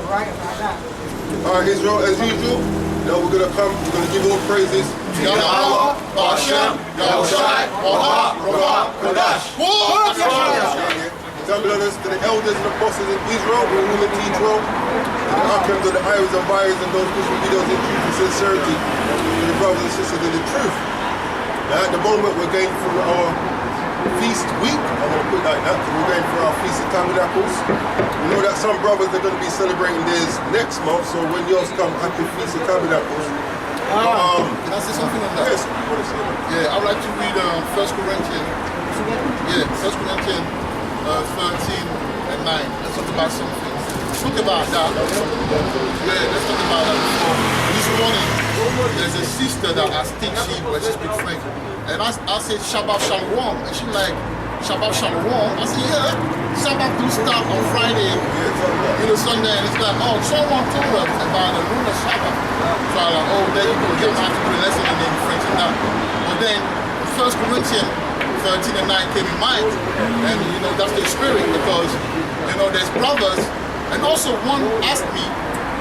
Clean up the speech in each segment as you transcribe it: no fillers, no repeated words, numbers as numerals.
right about that. Alright, Israel, as usual, now we're gonna give all praises. Yahweh, Hashem, Yahushai, Oha, Roha, Kodash. Tabernacles to the elders and apostles in Israel, who will teach well, to the archives of the Iris and buyers and those pushing videos in truth and sincerity, to the brothers and sisters in the truth. Now at the moment we're going through our feast week, I'm going to put it like that, because we're going through our Feast of Tabernacles. We know that some brothers are going to be celebrating theirs next month, so when yours come, happy Feast of Tabernacles. Can I say something on that? Yes, what is it? Yeah, I'd like to read 1 Corinthians. Yeah, 1 Corinthians 13 and 9. Let's talk about something. Let's talk about that. Yeah, let's talk about that before. This morning, there's a sister that has teaching where she speaks French. And I said Shabbat Shalom. And she's like, Shabbat Shalom? I said, yeah, Shabbat do start on Friday, Sunday. And it's like, oh, someone told us about the lunar Shabbat. So I'm like, oh, there you go. You have to put a lesson in French and that. But then, 1 Corinthians 13 and 9 came in mind, and that's the spirit, because there's brothers, and also one asked me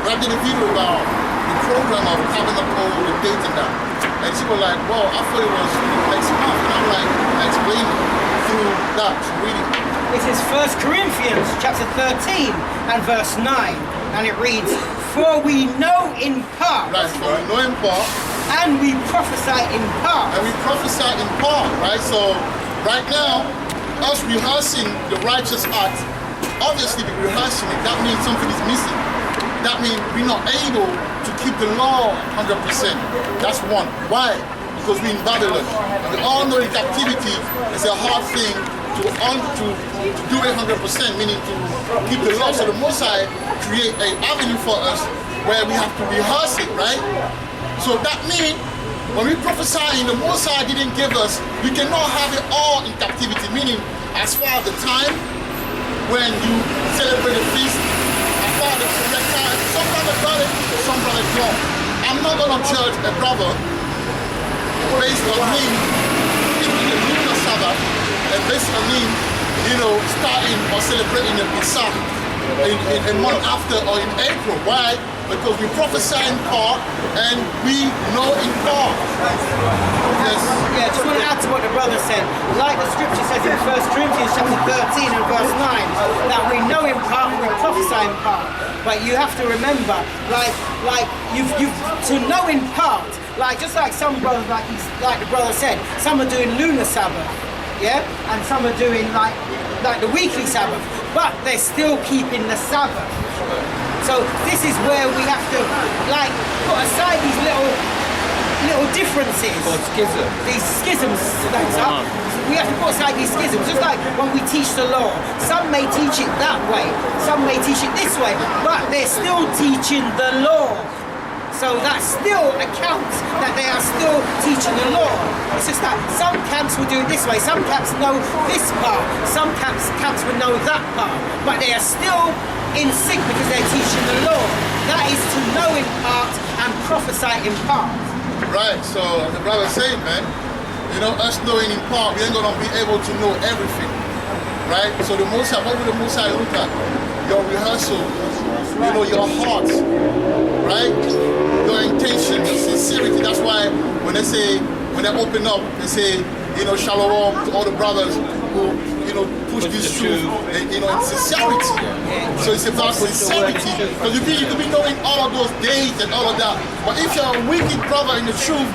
when I did a video about the program of Tabernacle, the date and that, and she was like, well, I thought it was next month, and I'm like, explain it through that reading. It is 1 Corinthians chapter 13 and verse 9, and it reads, for we know in part, right? For we know in part, and we prophesy in part. And we prophesy in part, right? So, right now, us rehearsing the righteous act, obviously we're rehearsing it, that means something is missing. That means we're not able to keep the law 100%. That's one. Why? Because we're in Babylon. And we all know in captivity is a hard thing to do it 100%, meaning to keep the law. So the Most High create an avenue for us where we have to rehearse it, right? So that means when we prophesy, the Most High didn't give us, we cannot have it all in captivity, meaning as far as the time when you celebrate a feast, as far as the correct time, some brothers got it, some brothers don't. I'm not going to judge a brother based on him keeping the lunar Sabbath and based on him, starting or celebrating the Pesach in a month after or in April. Why? Because we prophesy in part and we know in part. Yes. Yeah, just want to add to what the brother said. Like the scripture says in 1 Corinthians chapter 13 and verse 9, that we know in part and we prophesy in part. But you have to remember, you've to know in part, just like some brothers, like the brother said, some are doing lunar Sabbath, yeah, and some are doing like the weekly Sabbath, but they're still keeping the Sabbath. So this is where we have to put aside these little differences. Or schism. These schisms, thanks up. We have to put aside these schisms, just like when we teach the law. Some may teach it that way, some may teach it this way, but they're still teaching the law. So that still accounts that they are still teaching the law. It's just that some camps will do it this way, some camps know this part, some camps will know that part, but they are still in sync because they're teaching the law. That is to know in part and prophesy in part. Right, so the brother saying, man, us knowing in part, we ain't gonna be able to know everything. Right? So the Most High, what will the Most High look at? Your rehearsal, your heart, right? Your intention, your sincerity. That's why when they open up, they say, shalom to all the brothers who, push this truth, in sincerity. So it's about sincerity. Because you could be knowing all of those days and all of that. But if you're a wicked brother in the truth,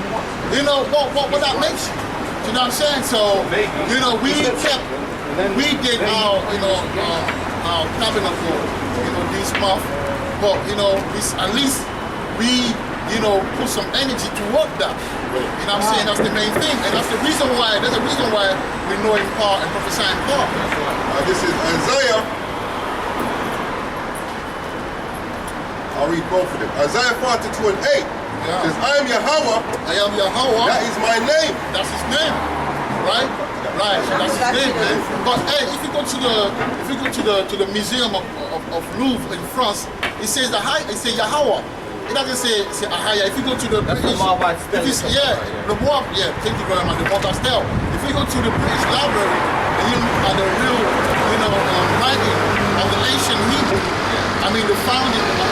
what that makes you? You know what I'm saying? So, we did our Tabernacle, this month. But, at least we, put some energy to work that. You know what I'm saying? That's the main thing. And that's the reason why, we know in part and prophesy in part. This is Isaiah. I'll read both of them. Isaiah 42 and 8. Yeah. Says, I am Yahweh. I am Yahweh. That is my name. That's his name. Right? Right. So that's his name, man. But hey, if you go to the Museum of Louvre in France, it says Yahweh. It doesn't say Ahaya. If you go to the British, thank you very much, the Montestel. If you go to the British Library and you look at the real, writing of the ancient Hebrew, the founding of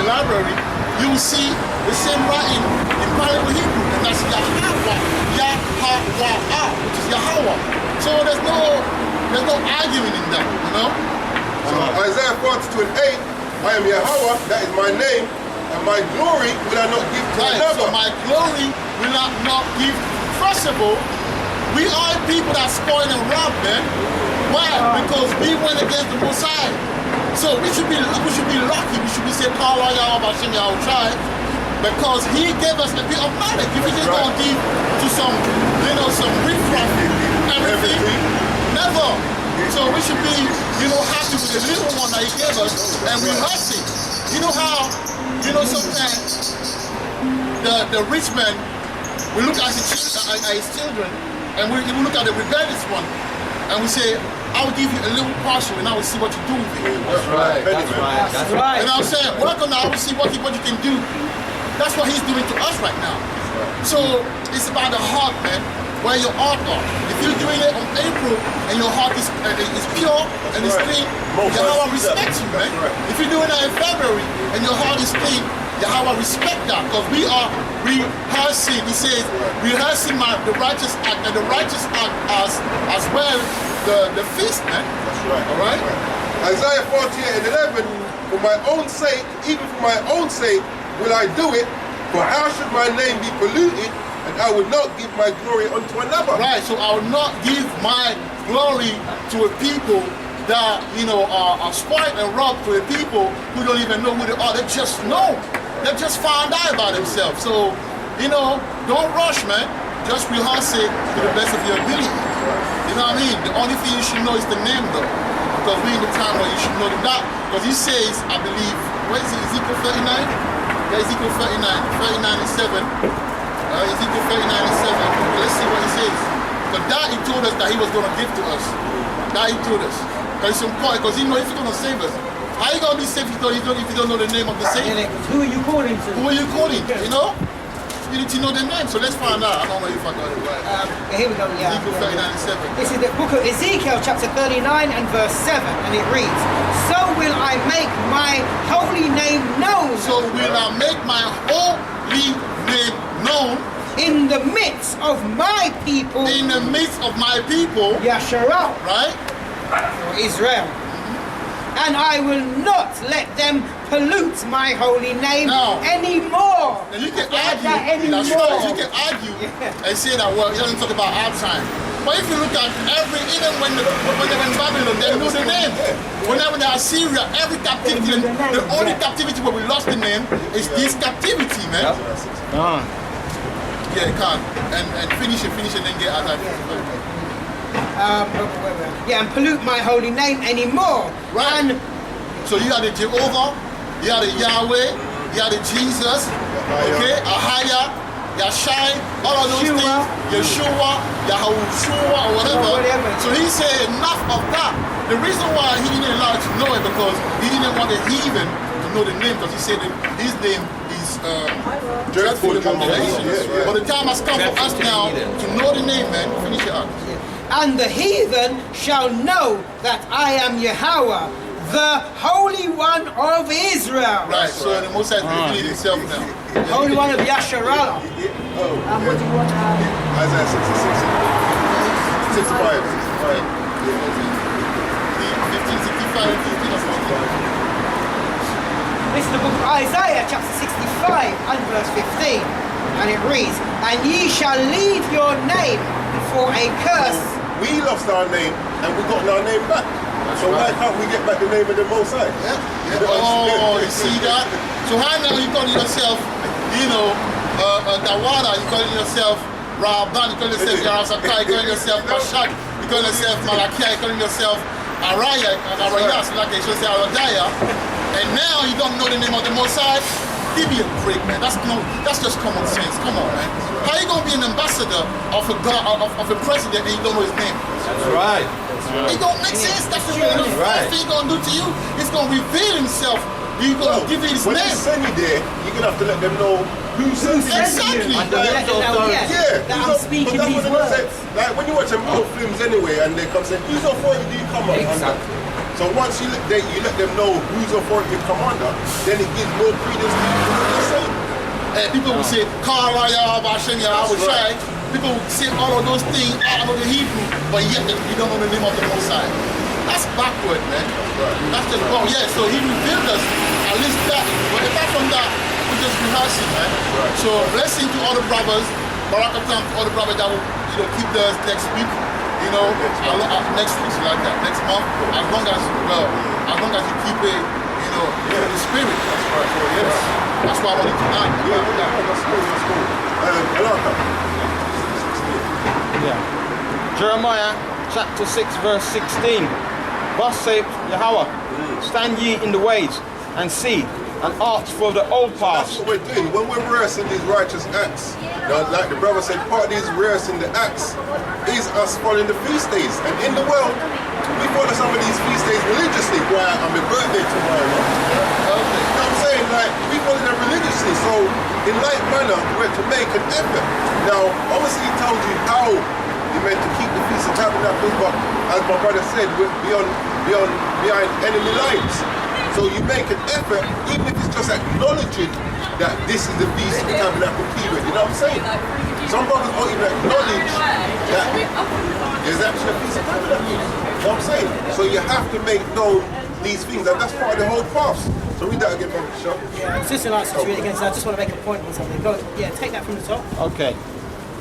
library, you will see the same writing in Bible Hebrew, and that's Yahweh, Yahweh, which is Yahweh. So there's no argument in that, you know. So Isaiah 42:8, I am Yahweh, that is my name, and my glory will I not give to another. So my glory will I not give. First of all, we are people that spoil and rob, man. Why? Because we went against the Most High. So we should be lucky. We should be saying, because He gave us a bit of knowledge. If we just don't give to some riffraff everything, never. So we should be, happy with the little one that He gave us and rehearse it. You know how, sometimes the rich man will look at his children, and we look at the rebellious one, and we say, I will give you a little parcel and I will see what you do with it. That's right. That's right. And I'm saying, work on that, I will see what you can do. That's what He's doing to us right now. So it's about the heart, man, where your heart are. If you're doing it on April and your heart is pure and it's clean, Yahweh respects you, man. If you're doing that in February and your heart is clean, Yahweh respect that, because we are rehearsing. He says, rehearsing the righteous act, and the righteous act as well the feast, man. That's right. All right? Isaiah 48:11, for my own sake, even for my own sake, will I do it, for how should my name be polluted, and I will not give my glory unto another. Right, so I will not give my glory to a people that, are spoiled and robbed, to a people who don't even know who they are. They just know. They just found out about themselves. So, don't rush, man. Just rehearse it to the best of your ability. You know what I mean? The only thing you should know is the name, though. Because we're in the time where you should know that. Because He says, I believe, what is it, Ezekiel 39? Yeah, Ezekiel 39 and 7. Ezekiel 39 and 7. Let's see what He says. Because that He told us that He was going to give to us. That He told us. Because it's important, because He knows He's going to save us. How are you going to be saved if you don't know the name of the Savior? Who are you calling to? Who are you calling? You need to know the name, so let's find out. I don't know if I got it right. Here we go, yeah. Ezekiel 39 and 7. This is the book of Ezekiel, chapter 39 and verse 7, and it reads, So will I make my holy name known. So will I make my holy name known In the midst of my people. in the midst of my people. Yasharal, Right? or Israel. And I will not let them pollute my holy name anymore. Now you can Add that argue. That's anymore. right. You can argue and say that, well, it doesn't talk about our time. But if you look at even when they were in Babylon, they knew the name. Whenever they are Syria, every captivity, the only captivity where we lost the name is this captivity, man. Yeah, you can. And finish it, and then get out of it. And pollute my holy name anymore. Right. And so you are the Jehovah, you are the Yahweh, you are the Jesus, okay, Ahaya, Yashai, all of those things, Yeshua, Yahushua, or whatever. So He said enough of that. The reason why He didn't allow you to know it, because He didn't want the heathen to know the name, because He said that His name is dreadful among the nations. But the time has come for us now to know the name, man. Finish it up. And the heathen shall know that I am Yahweh, the Holy One of Israel. Right, so the Most High is revealing Himself now. Holy One of Yasharal. And what do you want? Isaiah 66. 65. 1565 and 1565. This is the book of Isaiah, chapter 65 and verse 15. And it reads, And ye shall leave your name for a curse. We lost our name and we got our name back. So why can't we get back the name of the Most High? Oh, you see that? So how now you calling yourself, Dawada, you calling yourself Rabban, you calling yourself Yarasaka, you calling yourself Mashak, you calling yourself Malakia, you calling yourself Araya, Arayas, like they should say Aradaya, and now you don't know the name of the Most High? Give me a break, man. That's just common sense. Come on, man. How are you gonna be an ambassador of a god, of a president, and you don't know his name? That's right. It don't make sense. That's the first thing He's gonna do to you. He's gonna reveal Himself. He's gonna give you His when name. He send you there, you're gonna have to let them know who sent you. Exactly. Let them know, that I'm speaking these words. Like when you watch them old films anyway, and they come saying, whose authority do you come on? Exactly. So once you let them know who's authority and commander, then it gives more credence to what they're saying. And people will say, Kara Yahweh Hashem Yahweh Shai. People will say all of those things out of the Hebrew, but yet you don't know the name of the Most High. That's backward, man. That's just wrong. Yeah, so he revealed us at least that. But apart from that, we're just rehearsing, man. So blessing to all the brothers, Barakatam to all the brothers that will keep us next week. Next week, like that, next month, as long as you keep it, in the spirit. That's right. So, yes. That's why I wanted to add. That's cool. Yeah. Jeremiah chapter 6 verse 16. Thus saith Yahweh, stand ye in the ways and see and ask for the old paths. That's what we're doing. When we're rehearsing these righteous acts, like the brother said, part of these rehearsing the acts is us following the feast days. And in the world, we follow some of these feast days religiously. Why on my birthday tomorrow. You know what I'm saying? Like, we follow them religiously. So, in like manner, we're to make an effort. Now, obviously he told you how you're meant to keep the Feast of Tabernacles, but as my brother said, we're behind enemy lines. So you make an effort, even if it's just acknowledging that this is the Feast of the Tabernacle period. You know what I'm saying? Some brothers won't even acknowledge that there's actually a Feast of Tabernacles. You know what I'm saying? So you have to make known these things, and that's part of the whole fast. So read that again, Brother Bishop. Yeah, Sister likes to read it again, so I just want to make a point on something. Go, yeah, take that from the top. Okay.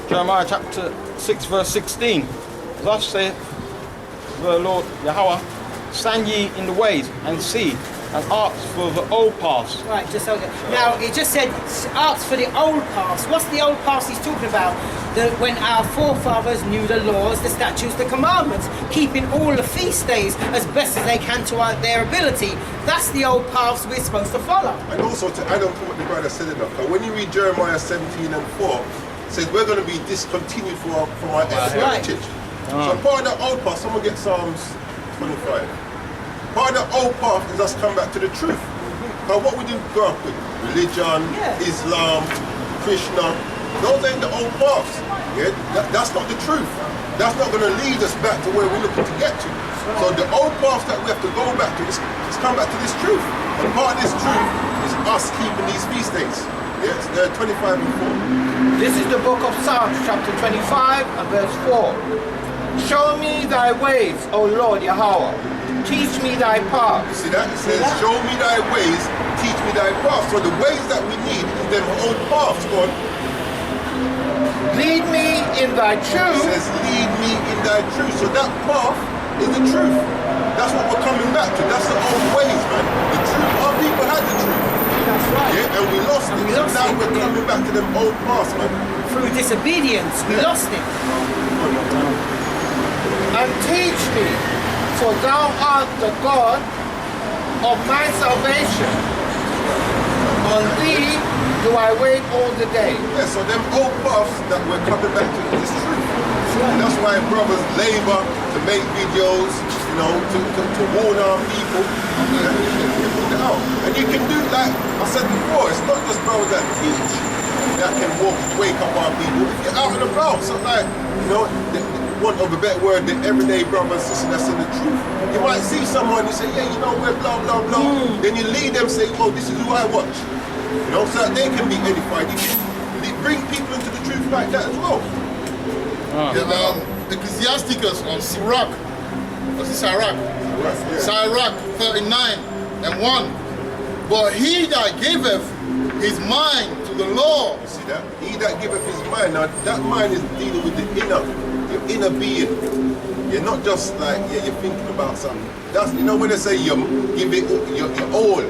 Jeremiah chapter 6 verse 16. Thus saith the Lord Yahweh, stand ye in the ways and see and ask for the old paths. Right, just hold it. Now, it just said, ask for the old past. What's the old past he's talking about? When our forefathers knew the laws, the statutes, the commandments, keeping all the feast days as best as they can to their ability. That's the old paths we're supposed to follow. And also to add on to what the brother said enough, when you read Jeremiah 17 and 4, it says we're going to be discontinued for our heritage. So part of the old path, someone get Psalms 25. Part of the old path is us come back to the truth. Now what we didn't grow up with, religion, Islam, Krishna, those ain't the old paths. Yeah? That's not the truth. That's not going to lead us back to where we're looking to get to. So the old path that we have to go back to is come back to this truth. And part of this truth is us keeping these feast days. Yes, they're 25 and 4. This is the book of Psalms, chapter 25 and verse 4. Show me thy ways, O Lord Yahweh. Teach me thy paths. You see that? It says, show me thy ways, teach me thy paths. So the ways that we need is them old paths, God. Lead me in thy truth. It says, lead me in thy truth. So that path is the truth. That's what we're coming back to. That's the old ways, man. The truth. Our people had the truth. That's right. Yeah, and we lost it. So now we're coming back to them old paths, man. Through disobedience, we lost it. And teach me, for thou art the God of my salvation. On thee do I wait all the day. Yeah, so them old paths that we're coming back to is truth. That's why brothers labor to make videos, to warn our people. And you can do, like I said before, it's not just brothers that teach that can wake up our people. If you're out and about, so like, want of a better word, the everyday brother and sister that's in the truth. You might see someone, you say, yeah, we're blah, blah, blah. Then you lead them, say, well, this is who I watch. So that they can be edified. You can bring people into the truth like that as well. Ecclesiasticus on Sirach. What's it, Sirach? Sirach 39 and 1. But he that giveth his mind to the Lord. You see that? He that giveth his mind. Now that mind is dealing with the your inner being. You're not just like, you're thinking about something. That's, when they say you give it your all,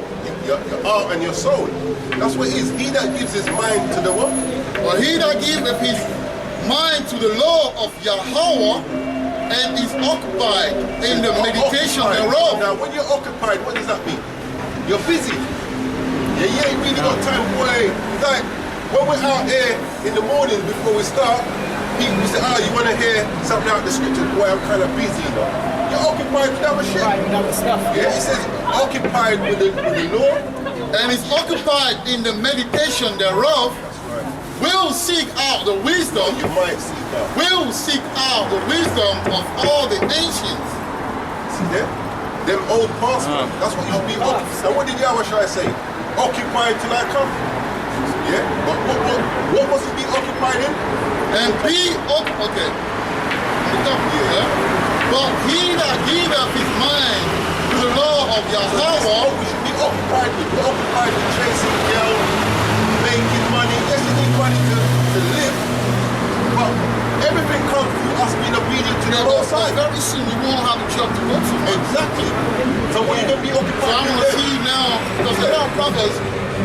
your heart and your soul. That's what it is. He that gives his mind to the what? But he that giveth his mind to the law of Yahweh and is occupied in the meditation thereof. Now when you're occupied, what does that mean? You're busy. Yeah, you ain't really got time to play. Like when we're out here in the morning before we start, people say, you want to hear something out of the scriptures? Boy, I'm kind of busy, You're occupied with other shit. Right, with other stuff. Yeah, it says occupied with the law. And is occupied in the meditation thereof. Will seek out the wisdom. You might seek out. Will seek out the wisdom of all the ancients. See that? Them old past, man. That's what you should be occupied. And what did Yahweh say? Occupy till I come. Yeah? But what must you be occupied in? And be okay. Yeah. But he that giveth his mind to the law of Yahweh, We should be occupied with. We're occupied with chasing girls, making money. Yes, you need money to live. But everything comes through us being obedient to the Most High. very soon you won't have a job to go to. Exactly. So what are you going to be So occupied I'm with? gonna see now, because a lot of brothers,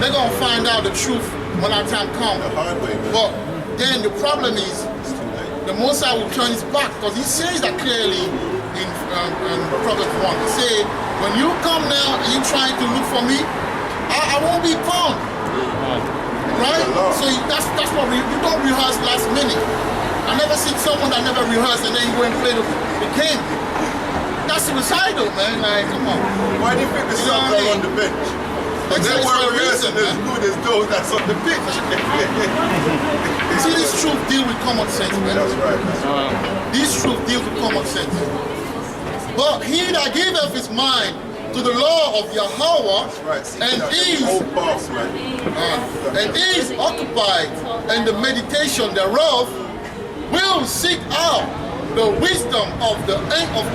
they're gonna find out the truth when that time comes. The hard way, man. But then the problem is, It's too late. the Most High will turn his back, because he says that clearly in Prophet 1. He say, when you come now and you trying to look for me, I won't be found. Right? So that's what you don't rehearse last minute. I never seen someone that never rehearsed and then you go and play the game. That's suicidal, man. Like, come on. Why do you think the You know Suns what I are on mean? the bench? But It's they for a weren't reason, rehearsing as man. good as those that's on the pitch. See, this truth deal with common sense, man. That's right. This truth deals with common sense. But he that giveth his mind to the law of Yahweh Right. See, and that's is old boss, man. occupied in the meditation thereof will seek out the wisdom of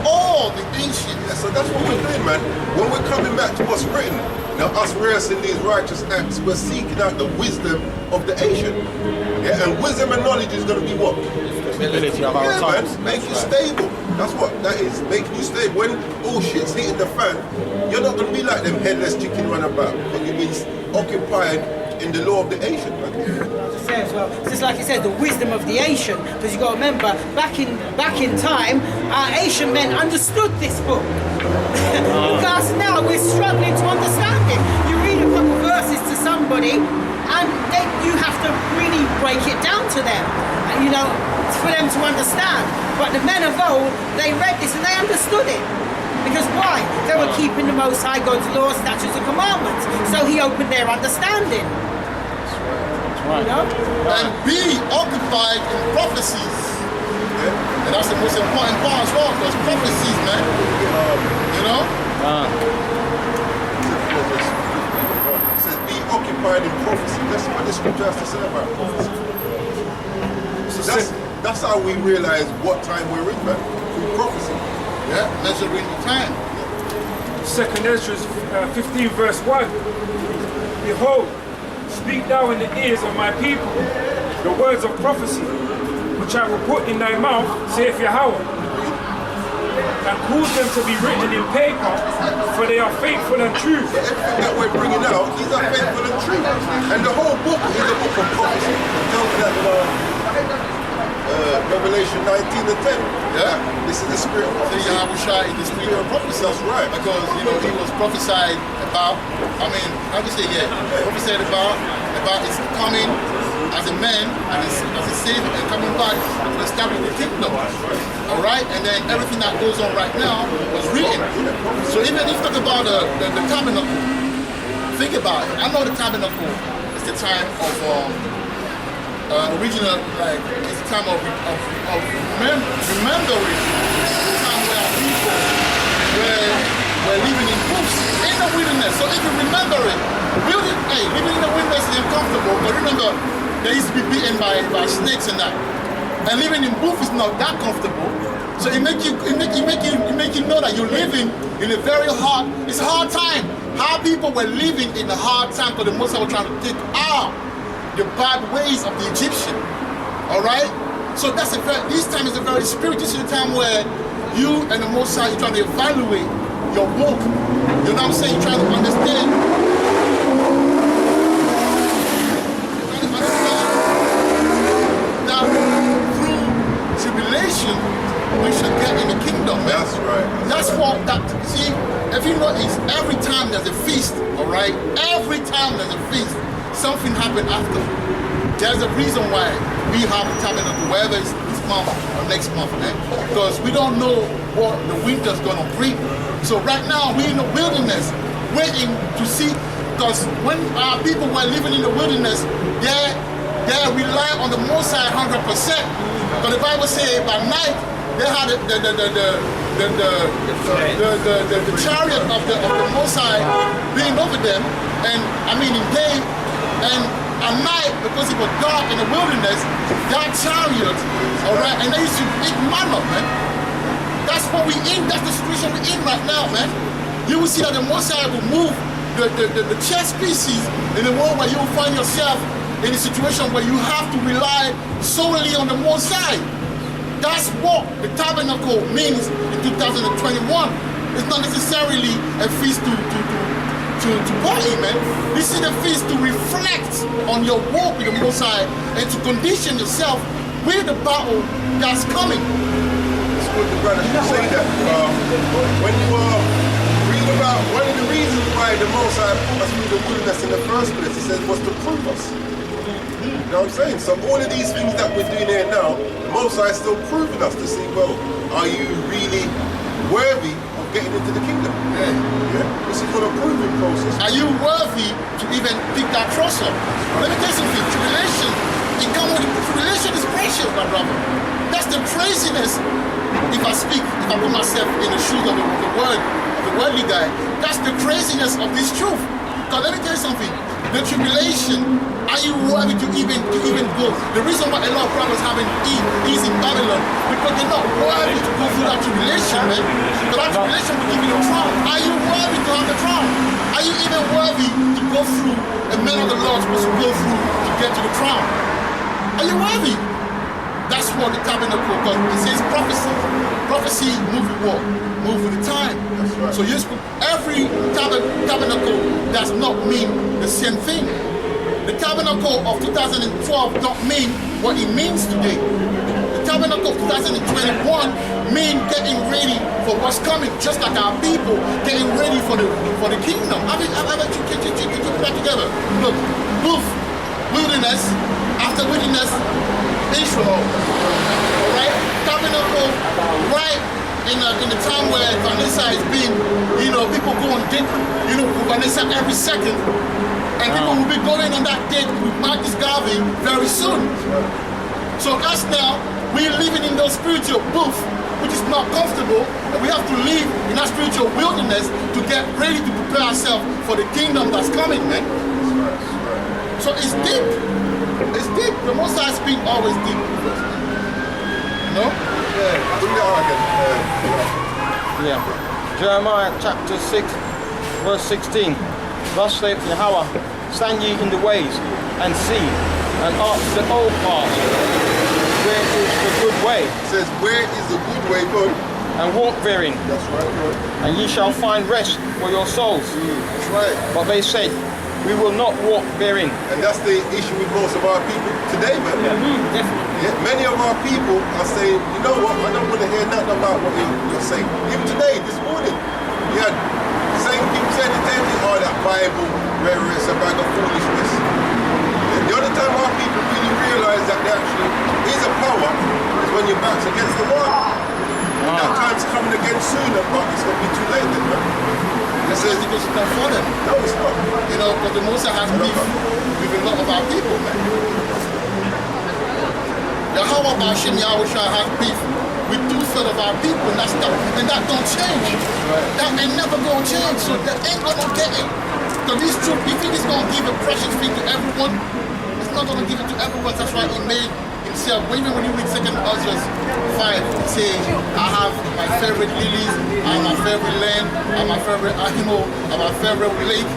all the ancients. Yeah, so that's what we're doing, man. When we're coming back to what's written, now us rehearsing these righteous acts, we're seeking out the wisdom of the ancient. Yeah, and wisdom and knowledge is going to be what? Stability of our Yeah, times. man, make you stable. That's what that is, making you stable. When all shit's hitting the fan, you're not going to be like them headless chicken run about, but you've been occupied in the law of the ancient, man. As well. It's just like it says, the wisdom of the ancient, because you got to remember, back in time, our ancient men understood this book. Because now we're struggling to understand it. You read a couple verses to somebody, and you have to really break it down to them, you know, for them to understand. But the men of old, they read this and they understood it. Because why? They were keeping the Most High God's laws, statutes, and commandments. So He opened their understanding. Right. You know? And be occupied in prophecies. Yeah. And that's the most important part as well, because prophecies, man. You know? It says, be occupied in prophecy. That's what the scripture has to say about prophecy. So that's how we realize what time we're in, man. Through prophecy. Yeah, measuring the time. 2nd Ezra 15 verse 1. Behold, speak thou in the ears of my people the words of prophecy, which I will put in thy mouth, saith Yahweh, and cause them to be written in paper, for they are faithful and true. Everything that we're bringing out, these are faithful and true. And the whole book is a book of prophecy. Tell me that Revelation 19 and 10. Yeah. This is the spirit of So prophecy. Yahweh is the spirit of prophecy. That's right. Because, you know, he was prophesied about, how do you say, prophesied about his coming as a man, as a savior, and coming back to establish the kingdom. All right? And then everything that goes on right now was written. So even if you talk about the tabernacle, think about it. I know the tabernacle is the time of original, like, it's the time of remembering the time where our people were living in booths in the wilderness. So if you remember it, living in the wilderness is uncomfortable, but remember, they used to be beaten by snakes and that. And living in booths is not that comfortable. So it make you know that you're living in a very hard time. How people were living in a hard time because the Most High were trying to take out the bad ways of the Egyptian. All right? So this time is a very spiritual. This is a time where you and the Most High, you're trying to evaluate your walk. You know what I'm saying? You're trying to understand. That through tribulation, we should get in the kingdom. Man. That's right. That's what see, if you notice, every time there's a feast, all right? Every time there's a feast, something happened after. There's a reason why we have a tabernacle, whether it's this month or next month, man. Because we don't know what the winter's gonna bring. So right now, we're in the wilderness, waiting to see, because when our people were living in the wilderness, they rely on the Most High 100%. But the Bible says by night, they had the the chariot of the Most High being over them, and I mean in day and at night, because it was dark in the wilderness, that chariot, all right, and they used to eat manna, man. That's what we in. That's the situation we're in right now, man. You will see that the Most High will move the chess pieces in the world where you will find yourself in a situation where you have to rely solely on the Most High. That's what the Tabernacle means in 2021. It's not necessarily a feast to party, man. This is a feast to reflect on your walk with the Most High and to condition yourself with the battle that's coming. It's good the brother should say that. When you read about one of the reasons why the Most High put us through the wilderness in the first place, he says, was to prove us. You know what I'm saying? So all of these things that we're doing here now, the Most High is still proving us to see, well, are you really worthy of getting into the kingdom? Yeah. This is what a proving process. Are you worthy to even pick that cross up? Let me tell you something. Tribulation is precious, my brother. That's the craziness. If I put myself in the shoes of the worldly guy, that's the craziness of this truth. Because let me tell you something. The tribulation, are you worthy to even go? The reason why a lot of brothers having ease in Babylon, because they're not worthy to go through that tribulation, man. But that tribulation will give you the crown. Are you worthy to have the crown? Are you even worthy to go through a man of the Lord supposed to go through to get to the crown? Are you worthy? That's what the Tabernacle, because it says prophecy. Prophecy move with what? Move with the time. That's right. So every tabernacle does not mean the same thing. The Tabernacle of 2012 don't mean what it means today. The Tabernacle of 2021 mean getting ready for what's coming, just like our people getting ready for the kingdom. I mean, you put that together. Look, wilderness, after wilderness, Israel. All right, Tabernacle, right in the time where Vanessa is being, people go on date, Vanessa every second, and people will be going on that date with Marcus Garvey very soon. So us now, we're living in those spiritual booth, which is not comfortable, and we have to live in that spiritual wilderness to get ready to prepare ourselves for the kingdom that's coming, man. So it's deep. It's deep. The Most High speak always deep. You know? Yeah. Jeremiah chapter 6, verse 16. Thus saith Yahweh, stand ye in the ways and see, and ask the old path, where is the good way? It says, where is the good way going? And walk therein, That's right. and ye shall find rest for your souls. That's right. But they said, we will not walk therein. And that's the issue with most of our people today, man. Yeah, many of our people are saying, you know what, I don't want to hear nothing about what you're saying. Even today, this morning, you had same people saying the same thing, oh, that Bible, where it's a bag of foolishness. And the only time our people really realize that there actually is a power is when your back's against the wall. And that time's coming again sooner, but it's going to be too late then, man. It says because it's not for them. No, it's not. But the Most High has beef with a lot of our people, man. Yahweh Bashim Yahushua has beef with 2/3 of our people, and that don't change. That ain't never gonna change. So they ain't gonna get it. So this truth, you think it's gonna give a precious thing to everyone? It's not gonna give it to everyone. That's why he made himself. Even when you read 2 Ezra 5, it says, I have my favorite lilies, I have my favorite land, I have my favorite animal, I have my favorite lake,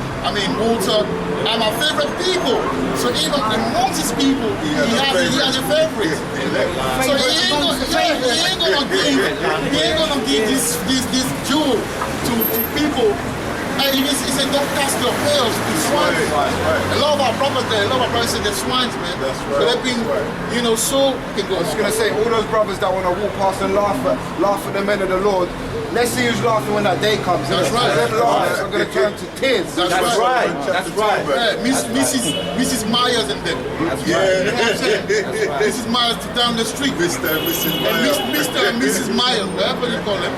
water, I have my favorite people. So even amongst his people, he has a favorite. So he ain't gonna give this jewel to people. And he said, don't cast your pearls to swine. A lot of our brothers say they're swines, man. That's right. So they've been, so can go. I was going to say, all those brothers that want to walk past and laugh at the men of the Lord, let's see who's laughing when that day comes. That's right. Them laughs are going to turn to tears. That's right. Yeah, Mrs. Myers and them. That's You know what I'm saying? Mrs. Myers down the street. Mr. and Mrs. And Myers. Mr. and Mrs. Myers, whatever you call them.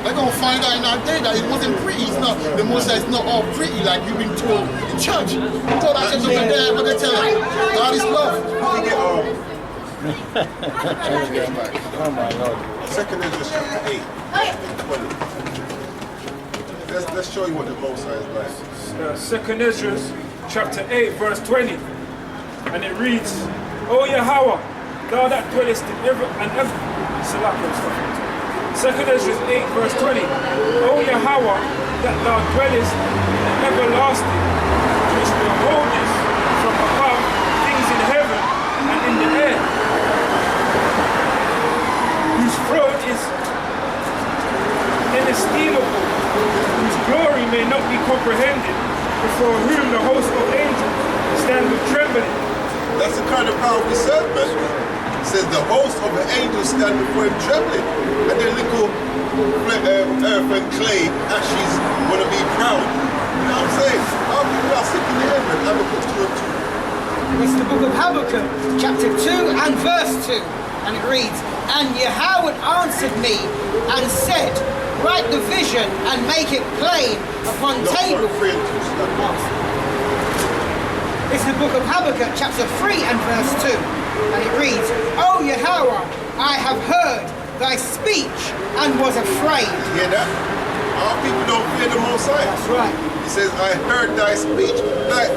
They're gonna find out in that day that it wasn't pretty. It's not the Most High is not all pretty like you've been told in church. Told us over there, but they tell us God is love. Oh my Lord. 2nd Ezra chapter 8, 20. Let's show you what the Most High is like. 2nd Ezra chapter 8 verse 20, and it reads, O Yahweh, thou that dwellest in ever and ever. 2nd Ezra 8 verse 20, O Yahweh, that thou dwellest in everlasting, which beholdest from above things in heaven and in the air, whose throne is inestimable, whose glory may not be comprehended, before whom the host of angels stand with trembling. That's the kind of power we serve, man. It says the host of the angels stand before him trembling. And then little earth and clay ashes want to be proud. You know what I'm saying? Our people are sick in the heaven. Habakkuk 2 and 2. It's the book of Habakkuk, chapter 2 and verse 2. And it reads, And Yahweh answered me and said, Write the vision and make it plain upon tables. It's the book of Habakkuk, chapter 3 and verse 2. And it reads, O Yahweh, I have heard thy speech and was afraid. You hear that? Our people don't fear the Most High. That's right. He says, I heard thy speech. Like,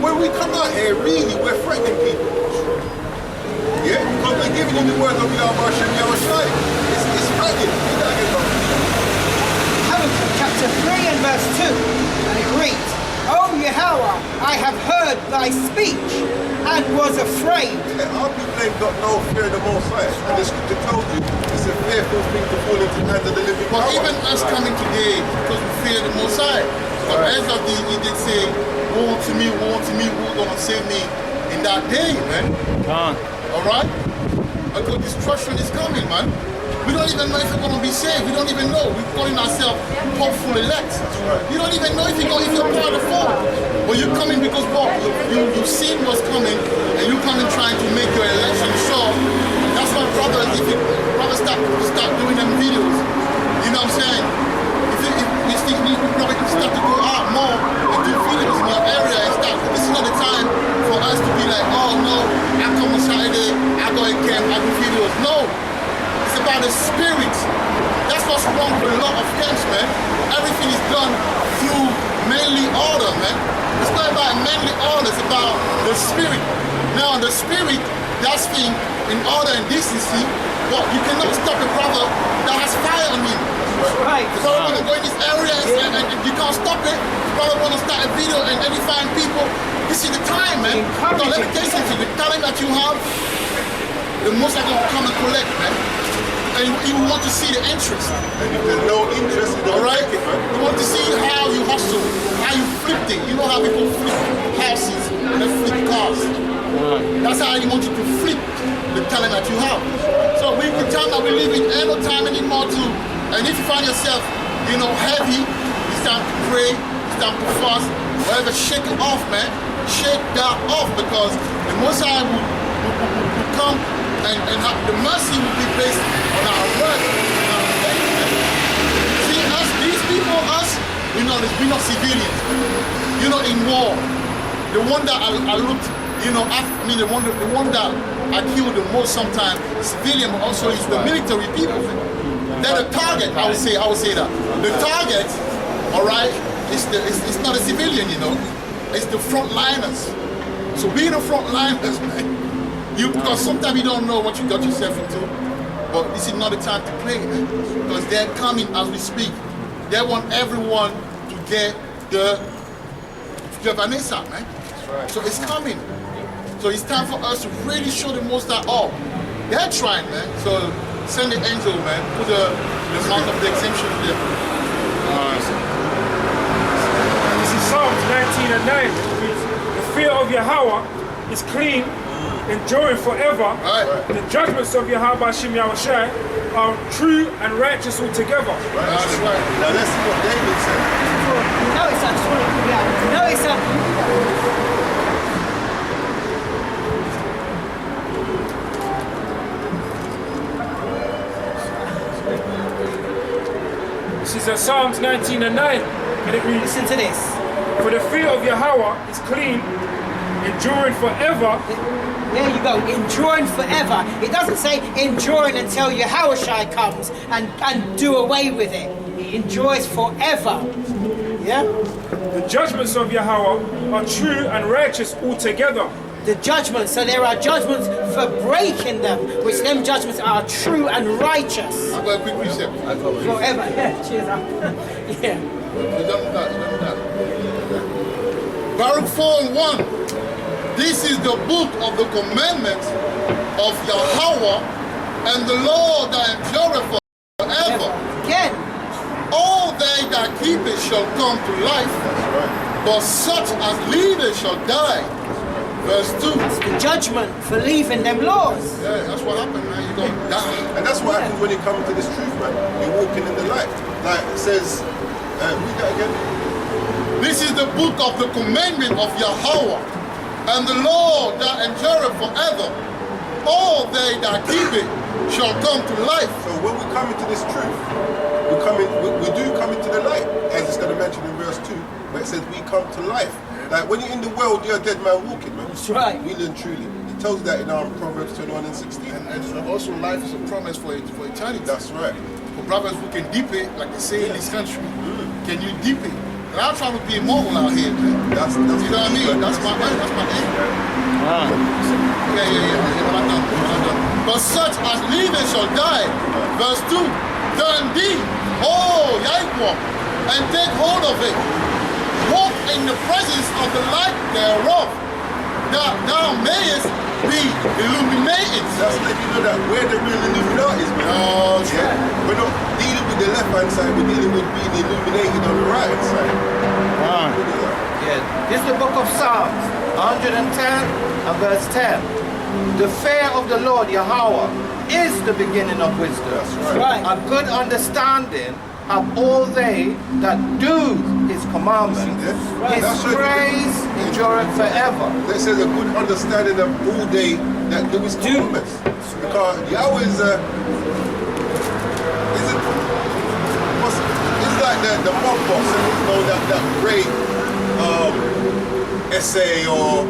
when we come out here, really, we're threatening people. Yeah? Because we're giving you the word of Yahweh Hashem Yahushai. It's threatening. Habakkuk, chapter 3 and verse 2. And it reads, O Yahweh, I have heard thy speech and was afraid. Our people ain't got no fear of the Most High. And the scripture told you, it's a fearful thing to fall into the hands of the living But power. even us coming today, because we fear the Most High. But as of the, he did say, woe to me, who's gonna save me in that day, man? Alright? Because destruction is coming, man. We don't even know if we're going to be saved. We don't even know. We're calling ourselves hopeful elect. You don't even know if you're part of the fold. But you're coming because what? You've seen what's coming, and you're coming trying to make your election sure. That's why brothers start doing them videos. You know what I'm saying? If you probably start to go out more and do videos in your area and start. This is not the time for us to be like, oh no, I come on Saturday, I go in camp, I do videos. No. It's about the spirit. That's what's wrong with a lot of camps, man. Everything is done through manly order, man. It's not about manly order, it's about the spirit. Now, the spirit, that's thing in order and decency, but you cannot stop a brother that has fire on him. Right. The brother want to go in this area and you can't stop it. The brother want to start a video and edifying people. This is the time, man. So let me tell you something. The talent that you have, the most are going to come and collect, man. And you want to see the interest. And if there's no interest, you don't Alright? take it, man. You want to see how you hustle, how you flip it. You know how people flip houses, they flip cars. That's how you want you to flip the talent that you have. So we the time that we live in, ain't no time anymore to, and if you find yourself, heavy, it's time to pray, it's time to fast, whatever, shake it off, man. Shake that off, because the Most High will come and the mercy will be based on our work, on our faith, man. See, us, these people, we're not civilians. In war, the one that I looked, the one that I killed the most sometimes, civilian, but also is the military people. They're the target, I would say that. The target, all right, it's not a civilian, it's the frontliners. So being the frontliners, man, because sometimes you don't know what you got yourself into, but this is not the time to play, man, because they're coming as we speak. They want everyone to get the Vanessa, man. Right. So it's coming. So it's time for us to really show the Most High off. They're trying, man. So send the angel, man. Put the amount of the exemption there. This is Psalms 19 and 9. The fear of Yahweh is clean, enduring forever. Right. The judgments of Yahweh Hashem Yahushai are true and righteous altogether. Right. That's right. Now let's see what David said. No, it's not. No, it's not. This is Psalms 19 and 9. And it reads, Listen to this. For the fear of Yahweh is clean, enduring forever. There you go, enduring forever. It doesn't say enduring until Yahushua comes and do away with it. It endures forever. Yeah? The judgments of Yahweh are true and righteous altogether. The judgments, so there are judgments for breaking them, which them judgments are true and righteous. I've got a quick precept. Forever. Yeah, cheers. Yeah. You're done with that. You're done with that. Baruch 4:1. This is the book of the commandments of Yahweh and the law that endureth forever. Again. All they that keep it shall come to life, but such as leave it shall die. Verse 2. That's the judgment for leaving them laws. Yeah, that's what happened, man. You're going to die. And that's what happens when you come to this truth, man. You're walking in the light. Like it says, read that again. This is the book of the commandment of Yahweh and the law that endureth forever. All they that keep it shall come to life. So when we come into this truth, we do come into the light, as it's going to mention in verse 2, where it says we come to life. Like when you're in the world, you're a dead man walking, man. That's right. Really and truly. It tells you that in Proverbs 21 and 16. And also life is a promise for eternity. That's right. For brothers who can deep it, like they say in this country, can you deep it? And I'm trying to be immortal out here, man. That's You know what I mean? That's my aim. Yeah. What I done. But such as leave it shall die. Verse 2. Turn thee, Yahweh, and take hold of it. Walk in the presence of the light thereof, that thou mayest be illuminated. That's letting you know that we're the real Illuminati, man. Oh, Yeah. We're not dealing with the left-hand side, we're dealing with being illuminated on the right-hand side. Yeah. This is the book of Psalms, 110 and verse 10. The fear of the Lord Yahweh is the beginning of wisdom. That's right. A good understanding have all they that do his commandments. His That's right. praise endureth forever. This is a good understanding of all day that do his commandments. Because Yahweh is like the mob boss, you know, that great essay or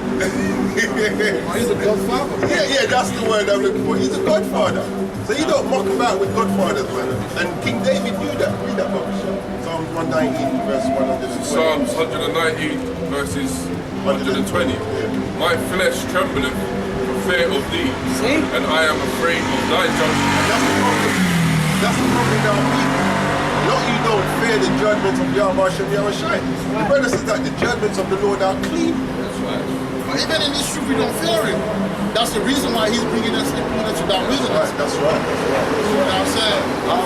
he's a godfather. yeah, that's the word I'm looking for. He's a godfather. So you don't muck about with godfathers, man. And King David knew that. Read that, publisher. Psalms 119, verse 120. Psalms 119, verses 120. My flesh trembleth for fear of thee, See? and I am afraid of thy judgment. That's the problem. That's the problem with our people. Not you don't fear the judgments of Yahweh Shem Yahushai. The brother says that the judgments of the Lord are clean. That's right. But even in this truth, we don't fear him. That's the reason why he's bringing us into that wilderness. That's right. You know what I'm saying?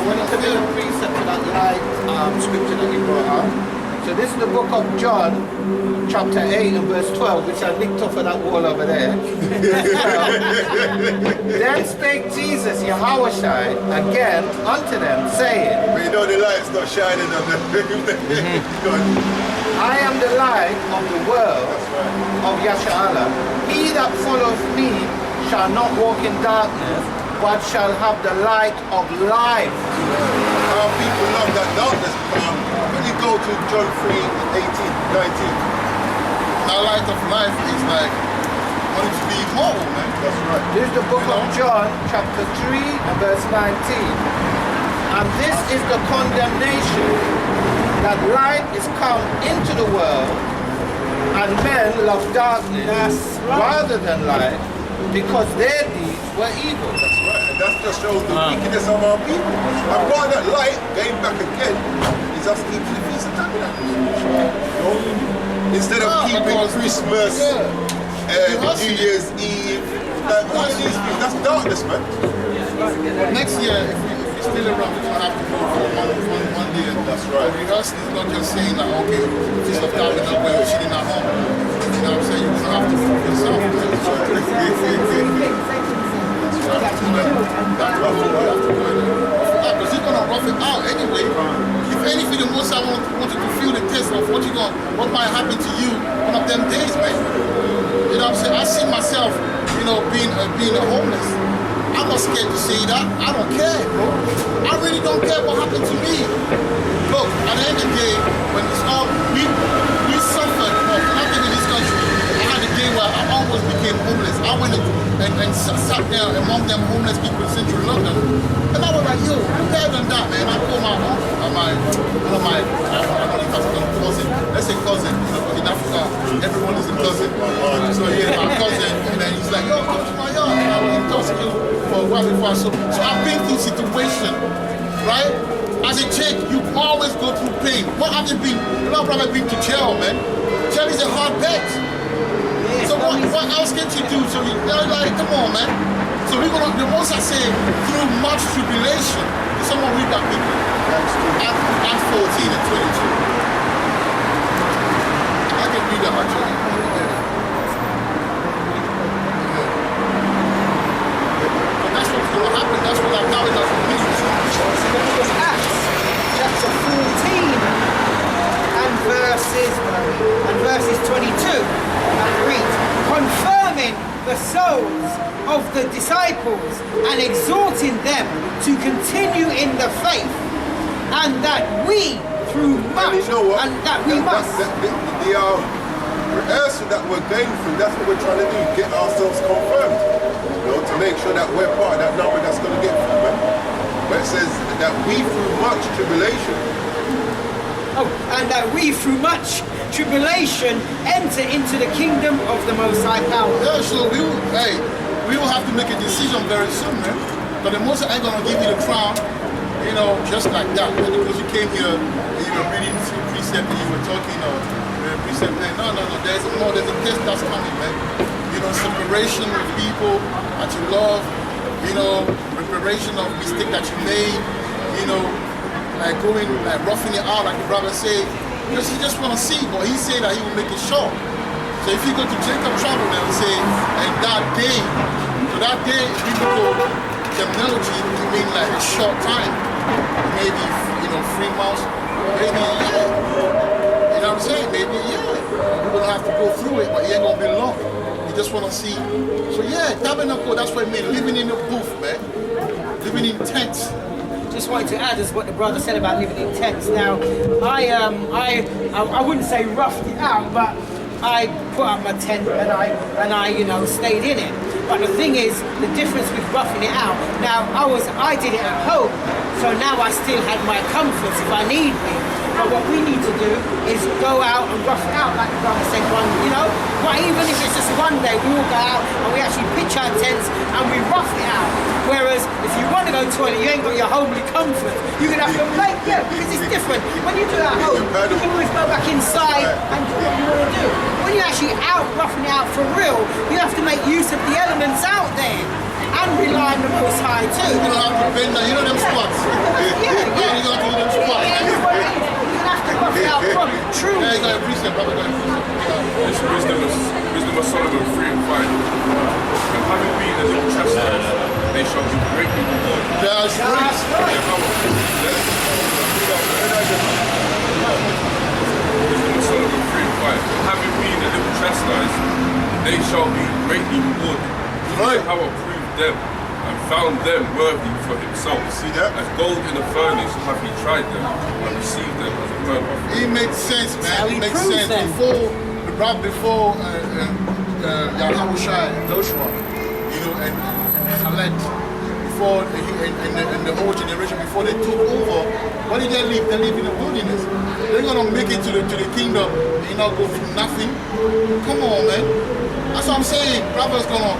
When you consider the precept to that light scripture that you brought out, so this is the book of John, chapter 8 and verse 12, which I nicked off of that wall over there. Then spake Jesus, Yahushai, again unto them, saying, But you know the light's not shining on them. I am the light of the world of Yasharallah. He that follows me shall not walk in darkness, but shall have the light of life. Our people love that darkness. When you go to John 3, 18, 19. That light of life is like wanting to be immortal, man. That's right. This is the book of John, chapter 3 and verse 19. And this is the condemnation, that light is come into the world, and men love darkness rather than light, because their deeds were evil. That's right. And that just shows the wickedness of our people. And part of that light, going back again, is us keeping the Feast of Tabernacles. Instead of keeping Christmas, New Year's Eve, like all of these things, that's darkness, man. But next year, if we're still around, we're going to have to go for one day. That's right. Rehearsal is not just saying that, okay, Feast of Tabernacle, we're chilling at home. You know what I'm saying? You're going to have to prove yourself. That's right. Because he's going to rough it out anyway. If anything, the most I wanted to feel the taste of what might happen to you one of them days, man. You know what I'm saying? I see myself, being homeless. I'm not scared to say that. I don't care, bro. I really don't care what happened to me. Look, at the end of the day, when it's all we suffered, when I came in this country, I had a day where I among them homeless people in central London. And I was like, yo, I'm better than that, man. I called my uncle, I don't know if that's a cousin. Let's say cousin, because in Africa, everyone is a cousin. So yeah, my cousin, and then he's like, yo, come to my yard. And I was in touch with him for a while before. So I've been through situation, right? As a chick, you always go through pain. What have you been? A lot of people have been to jail, man. Jail is a hard bet. So what else can you do? So you're like, come on, man. So we're gonna, the most I say, through much tribulation, someone read that people. At 14 and 22. I can read that actually. But that's what's gonna happen. That's what I'm now does mean. So the book of Acts, chapter 14 and verses 22, and reads, confirming the souls of the disciples and exhorting them to continue in the faith, and that we through much, and that we must. The rehearsal that we're going through, that's what we're trying to do, get ourselves confirmed. To make sure that we're part of that number that's going to get through, man. But it says that we through much tribulation. Oh, and that we through much tribulation enter into the kingdom of the Most High Power. Yeah, so we will have to make a decision very soon, man. But the Most High ain't gonna give you the crown, just like that. Because you came here and you were reading precept and you were talking precept, man. No, there's more, there's a test that's coming, man. Separation with people that you love, reparation of mistake that you made, like going, like roughing it out, like the brother said. Because he just want to see, but he said that he will make it short. So if you go to Jacob Travel and say, and that day, so that day, in biblical terminology, it means like a short time. Maybe, 3 months, maybe a year. You know what I'm saying? Maybe a year. You're going to have to go through it, but it ain't going to be long. You just want to see. So yeah, Tabernacle, that's what it means. Living in a booth, man. Living in tents. Just wanted to add is what the brother said about living in tents. Now, I wouldn't say roughed it out, but I put up my tent and I stayed in it. But the thing is, the difference with roughing it out. Now, I did it at home, so now I still had my comforts if I need be. But what we need to do is go out and rough it out, like the brother said, but even if it's just one day, we all go out and we actually pitch our tents and we rough it out. Whereas if you want to go to the toilet, you ain't got your homely comfort. You're going to have to make, because it's different. When you do it at home, you can always go back inside and do what you want to do. When you're actually out, roughing it out for real, you have to make use of the elements out there. And rely on the Most High too. You don't have to bend down, them squats. Yeah. You don't have to do them squats. You're going to have to rough it out properly. True. Yeah, you got to appreciate, brother. It's wisdom of Solomon 3 and 5. And having been a little chastised, they shall be greatly rewarded. That's right. Wisdom of Solomon 3 and 5. Having been a little chastised, they shall be greatly rewarded. Right. How approved them and found them worthy for himself. See that? As gold in a furnace have he tried them and received them as a burnt offering. It makes sense, man. He It makes proved sense. them. Before Yahushua and Joshua, and Khaled, before and the whole generation before they took over, what did they live? They live in the wilderness. They're gonna make it to the kingdom and not go through nothing. Come on, man. That's what I'm saying. Brother's gonna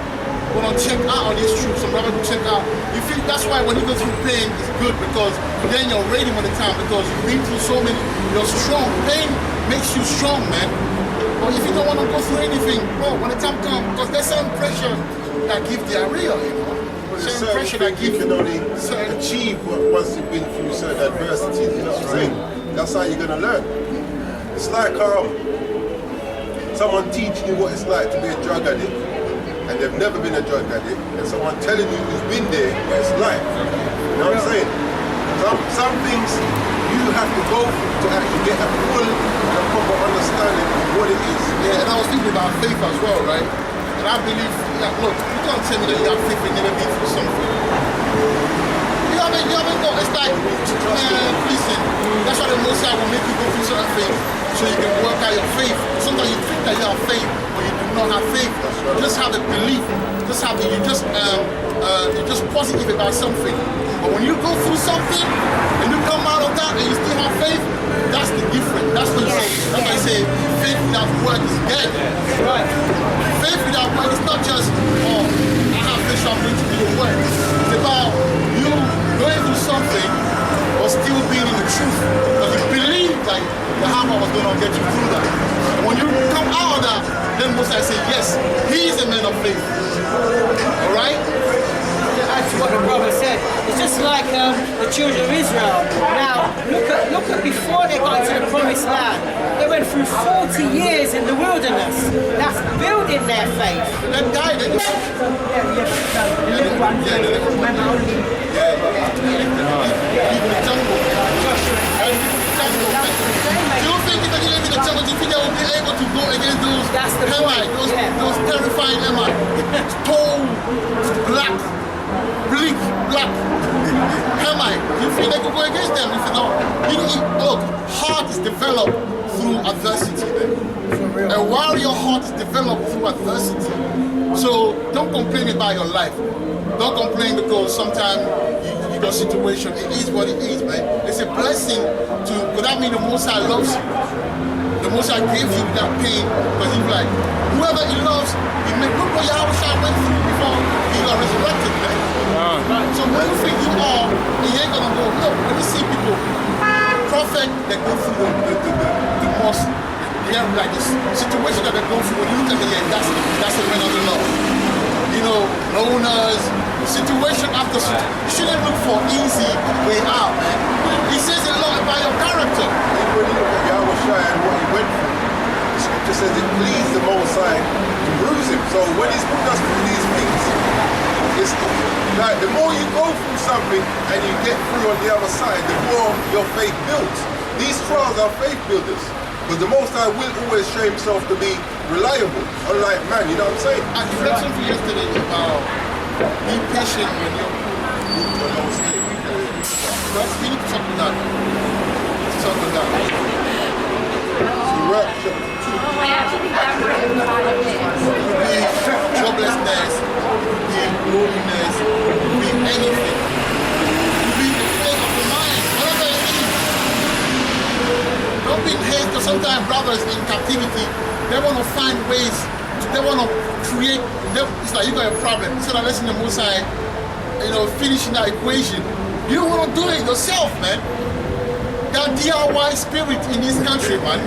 check out on these troops. Some brother will check out. You feel that's why when you go through pain, it's good because then you're ready when the time because you've been through so many. You're strong. Pain makes you strong, man. But if you don't want to go through anything, bro, when the time comes, because there's some pressure that gives diarrhea, Certain pressure that you can only achieve once you've been through certain adversities. You know what I'm saying? That's how you're gonna learn. It's like someone teaching you what it's like to be a drug addict, and they've never been a drug addict, and someone telling you who's been there what it's like. You know what I'm saying? Some things you have to go through to actually get a full and a proper understanding of what it is. Yeah, and I was thinking about faith as well, right? And I believe, look, you can't tell me that you have faith and never been through something. You haven't got, it's like, listen, that's why the Most High will make you go through certain things. so you can work out your faith. Sometimes you think that you have faith, but you do not have faith. You just have a belief. You're just positive about something. But when you go through something and you come out of that and you still have faith, that's the difference. That's what I say faith without work is dead. Right. Faith without work is not just, oh, I have faith, so I'm going to do the work. It's about you going through something but still being in the truth. Because you believe that the hammer was going to get you through that. And when you come out of that, then Most I say, yes, he is a man of faith. Alright? That's what the brother said. It's just like the children of Israel. Now, look at before they got into the promised land. They went through 40 years in the wilderness. That's building their faith. They died. The little ones. Remember only. Even the jungle. Do you think if they live in the jungle, do you think they will be able to go against those Hamites, those terrifying Hamites? Tall, black, bleak, black Hamite. You think they could go against them? If not, look, heart is developed through adversity. A warrior heart is developed through adversity. So don't complain about your life. Don't complain because sometimes your situation, it is what it is, man. It's a blessing because that means the Most High loves you. The Most High gives you that pain because he's like, whoever he loves, he may look what Yahweh went through before he got resurrected, man. So when you think you are, you ain't gonna go, look, when you see people, prophet that go through the most, like the situation that they go through, when you look at the end, that's the man of the Lord. You know, loners, situation after situation. You shouldn't look for easy way out, man. He says a lot about your character. When you look at Yahweh and what he went through, the scripture says it pleased the Most High to bruise him. So when he's put us through these things, it's like the more you go through something and you get through on the other side, the more your faith builds. These trials are faith builders. Because the Most High will always show himself to be reliable, unlike man, you know what I'm saying? I read something yesterday about being patient when you're we need to talk about that. Talk about that. Be joblessness, be loneliness, be anything. Be the state of the mind, whatever it is. Don't be in haste, because sometimes brothers in captivity, they want to find ways, they want to create, it's like you got a problem. Instead of letting the Most High, finishing that equation, you want to do it yourself, man. That DIY spirit in this country, man.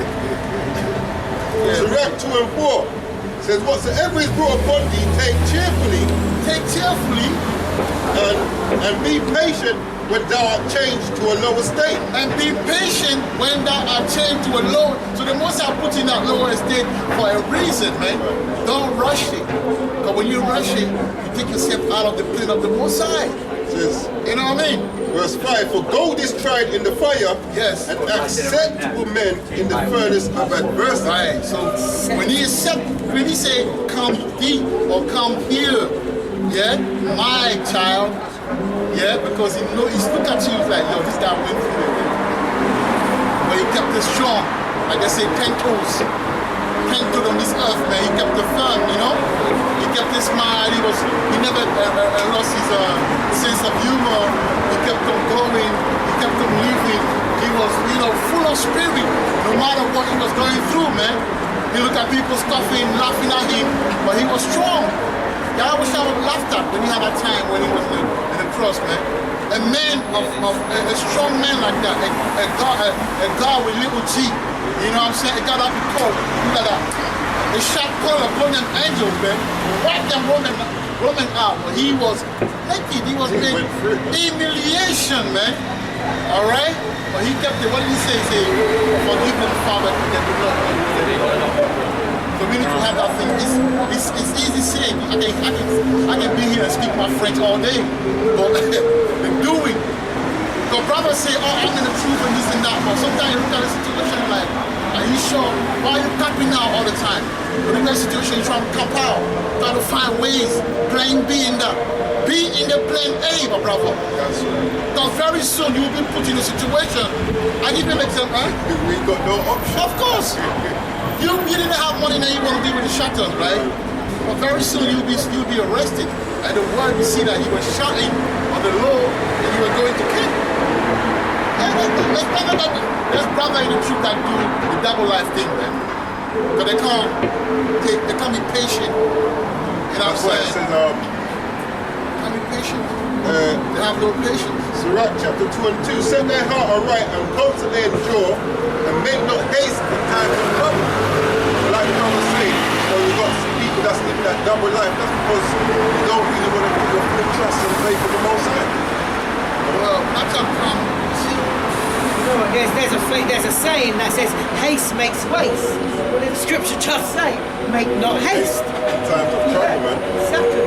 Sirach 2 and 4 says, whatsoever is brought upon thee, take cheerfully, and be patient when thou art changed to a lower state. And be patient when thou art changed to a lower. So the Most High put in that lower state for a reason, man. Don't rush it. Because when you rush it, you take yourself out of the plane of the Most High. Says, you know what I mean? Verse 5, for gold is tried in the fire, yes, and acceptable men in the furnace of adversity. Right. So when he say, come thee or come here, yeah, my child, yeah, because he's look at you like, yo, this guy went through it. But he kept it strong. Like they say, 10 toes on this earth, man. He kept it firm, He kept his smile. He never lost his sense of humor. He kept on going. He kept on living. He was, full of spirit, no matter what he was going through, man. You look at people scoffing, laughing at him, but he was strong. I wish I would laughed at when he had that time when he was in the cross, man. A man a strong man like that, a God with little G. You know what I'm saying? A God that be called, look at that. A sharp call upon them angels, man. Wipe them Roman out. But he was naked. He was in humiliation, man. Alright? But he kept it. What did he say? He said, forgive them, Father, that do not know. So we need to have that thing. It's easy saying. I can be here and speak my French all day. But the doing. Because brothers say, oh, I'm in the truth and this and that. But sometimes you look at the situation like, are Are you sure? Why are you camping out all the time? When in that situation, you're trying to camp out, trying to find ways, plan B in the plan A, my brother. That's right. Because very soon you will be put in a situation. I give you an example, right? We got no option. Of course. You didn't have money, now you want to be with the shotgun, right? But very soon you'll be arrested. And the world will see that you were shouting on the law and you were going to kill. There's brother in the truth that do the double life thing, man. But they can't be patient. You know what I'm That's why it saying? says, Can't be patient. They have no patience. Sirach chapter 2 and 2, set their heart aright and counsel their jaw, and make not haste in time of trouble. But like the brother saying, you got some people that's living that double life. That's because you don't really want to put your full trust and faith in the Most High. Well, that's a see. There's a saying that says haste makes waste. Well, the scripture just say, make not haste. In times of trouble, man. Exactly.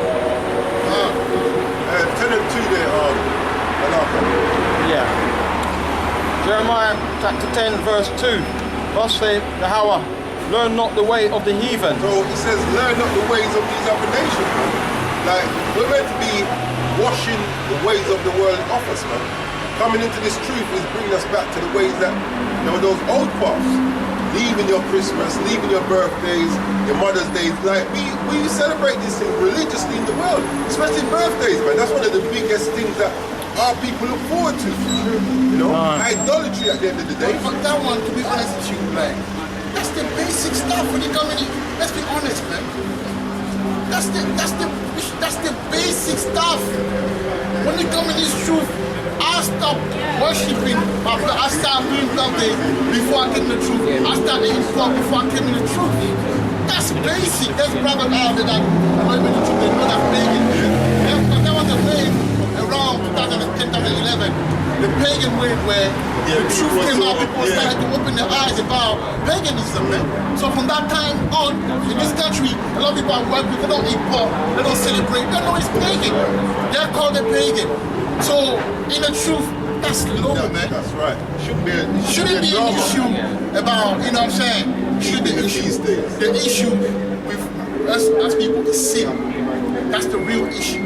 10 and 2 there, Malaka. Yeah. Jeremiah chapter 10 verse 2. Thus saith Yahweh, learn not the way of the heathen. So it says, learn not the ways of these other nations, man. Like, we're meant to be washing the ways of the world off us, man. Coming into this truth is bringing us back to the ways that, those old paths. Leaving your Christmas, leaving your birthdays, your Mother's Days. Like, we celebrate these things religiously in the world, especially birthdays, man. That's one of the biggest things that our people look forward to. Idolatry at the end of the day. But that one, to be honest with you, like, that's the basic stuff when you come in. Let's be honest, man. That's the basic stuff. When you come in this truth, I stopped worshiping. I started doing something before I came to the truth. I started eating pork before I came to the truth. That's basic. There's brothers out there that are in the truth. They know that pagan. That was the way around 2010, 2011. The pagan way where the truth came out, people started to open their eyes about paganism, man. So from that time on, in this country, a lot of people are working, they don't eat pork, they don't celebrate, they know it's pagan. They're called a pagan. So, in the truth, that's low, man. That's right. Shouldn't be an issue about, you know what I'm saying? Shouldn't be the issue with us as people is sin. That's the real issue.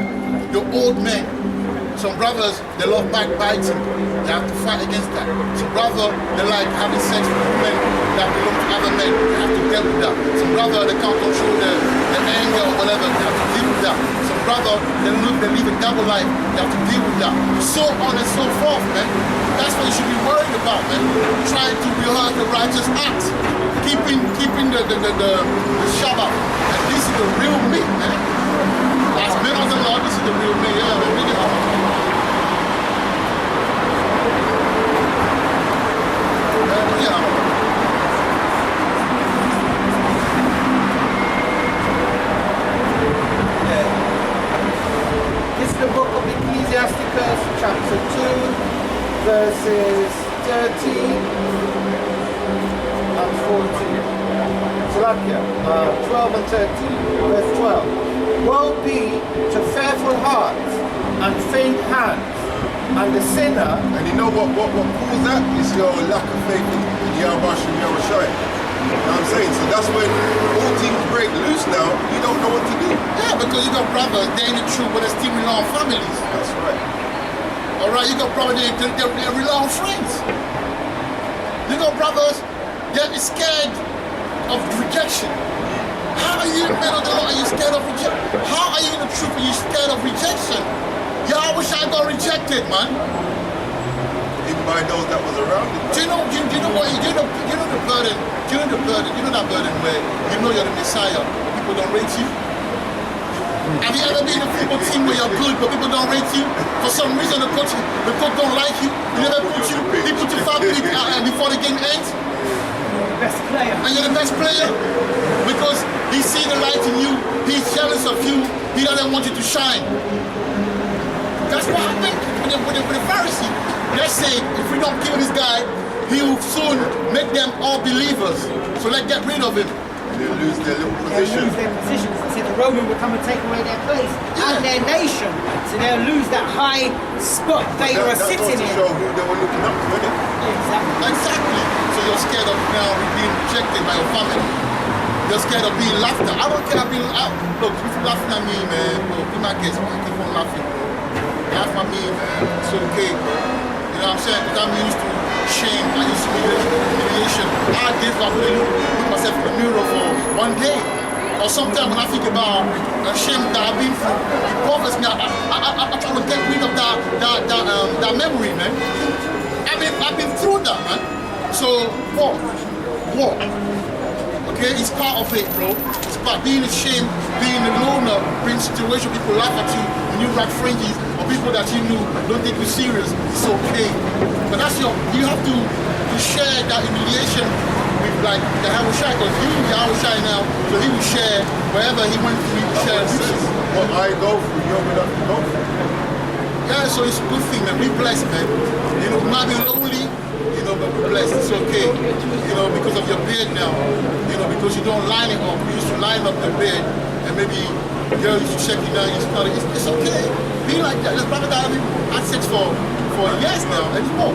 The old men. Some brothers, they love backbiting. They have to fight against that. Some brothers, they like having sex with men that belong to other men. They have to deal with that. Some brothers, they can't control the anger or whatever. They have to deal with that. Some brothers, they live a double life. They have to deal with that. So on and so forth, man. That's what you should be worried about, man. Trying to rehearse the righteous acts. Keeping the Shabbat. And this is the real me, man. As men of the Lord, this is the real me. Yeah, man. This is the book of Ecclesiasticus, chapter 2, verses 13 and 14. Slovakia, 12 and 13, verse 12. Woe be to fearful hearts and faint hands, and the sinner. And you know what pulls that is your lack of faith in Yahweh and Yahushua. You know what I'm saying? So that's when all things break loose now, you don't know what to do. Yeah, because you got brothers, they're in the truth, but they still rely on families. That's right. Alright, you got brothers, they rely on friends. You got brothers, they're scared of rejection. How are you in the middle of the law and you're scared of rejection? How are you in the truth and you're scared of rejection? Yeah, I wish I got rejected, man. Even by those that was around it. Do you know the burden? Do you know the burden? You know that burden where you know you're the Messiah, but people don't rate you? Have you ever been in a football team where you're good, but people don't rate you? For some reason, the coach don't like you. He put you 5 minutes before the game ends. Best player. And you're the best player because he sees the light in you. He's jealous of you. He doesn't want you to shine. That's what happened with the Pharisee. Let's say if we don't kill this guy, he will soon make them all believers. So let's get rid of him. They'll lose their little They'll position. lose their positions. So the Roman will come and take away their place and their nation. So they'll lose that high spot they were sitting That goes to in. show who they were looking up to, innit? Exactly. Exactly. So you're scared of now being rejected by your family. You're scared of being laughed at. I don't care being look, if you're laughing at me, man, bro, be my guest, man. Keep on laughing, bro. Laugh at me, man. It's okay, bro. You know what I'm saying? Because I'm used to shame, I used to humiliation. I did I really look myself in the mirror for one day. Or sometimes when I think about the shame that I've been through, it bothers me. I try to get rid of that memory, man. I've been through that, man. So what? Okay, it's part of it, bro. It's part being ashamed, being a loner, being situation people laugh at you when you rock fringes, or people that you knew don't take you serious. It's okay. But that's you have to share that humiliation with like the Yahushua, because you Yahushua now, so he will share wherever he went through, he will share with you. What I go through, you're gonna go through. Yeah, so it's a good thing, man. Be blessed, man. You know, we might be lonely, you know, but be blessed. It's okay. You know, because of your beard now. You know, because you don't line it up. You used to line up the beard, and maybe girl used to check you down. It's okay. Be like that. There's brother that I've had sex for years now, and more.